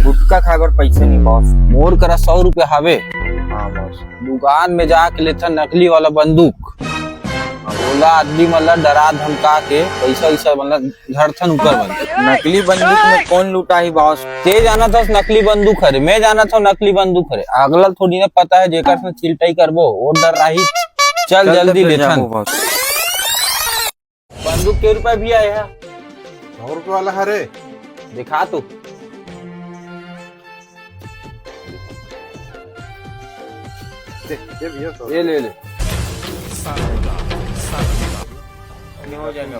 गुटखा खाए बर पैसे नहीं बॉस। मोर करा 100 रुपया हवे। हाँ बॉस। दुकान में जाके लेथा नकली वाला बंदूक, बोला आदमी मतलब डरा धमका के पैसा वैसा मतलब झड़थन ऊपर बंद। नकली बंदूक में कौन लूटा ही बॉस? ते जाना था नकली बंदूक हरे, मैं जाना था नकली बंदूक हरे, अगला थोड़ी ना पता है जेकर से चिल्टाई करबो वो डर रही। चल जल्दी लेथन। बंदूक के रुपए भी आए है? 100 रुपये वाला हरे। दिखा तू। ये भैया 100। ये ले ले। हो जाएगा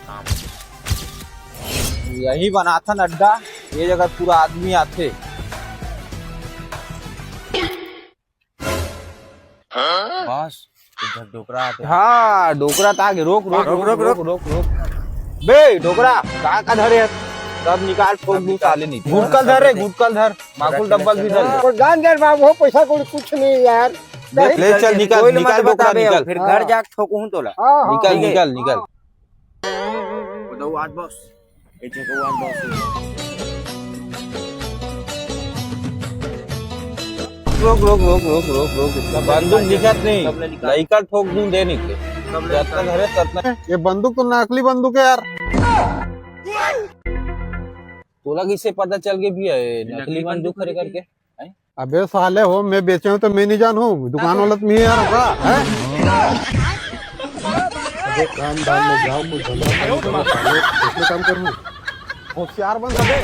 काम। यही बना था अड्डा, ये जगह पूरा आदमी आते। बॉस इधर डोकरा आते। हाँ डोकरा ताके रोक रोक रोक रोक रोक रोक रोक। बे डोकरा का धरे है? सब निकाल ठोक दूं साले नहीं। गुटकल धर रे, गुटकल धर, माकुल डब्बल भी धर। और जान दे बाबू पैसा कोई कुछ नहीं यार। ले चल निकाल निकाल डोकरा निकाल। फिर घर जाके ठोकूं तोला। निकाल निकाल निकाल। बताओ आज बॉस। एक को आज बॉस। रोक रोक रोक रोक रोक रोक। इसका बंदूक दिखत नहीं, लइका ठोक दूं दे निकले। जितना धरे ततना। ये बंदूक तो नकली बंदूक है यार। तोला किसे पता चल के भी है नकली बंदूक खरे करके? अबे साले हो, मैं बेचे हूँ तो मैं नहीं जानू, दुकान वाला तो मैं यार होगा। काम दाम में जाओ, कुछ धंधा काम करो, साले, इसमें काम करूँ। होशियार बन सके।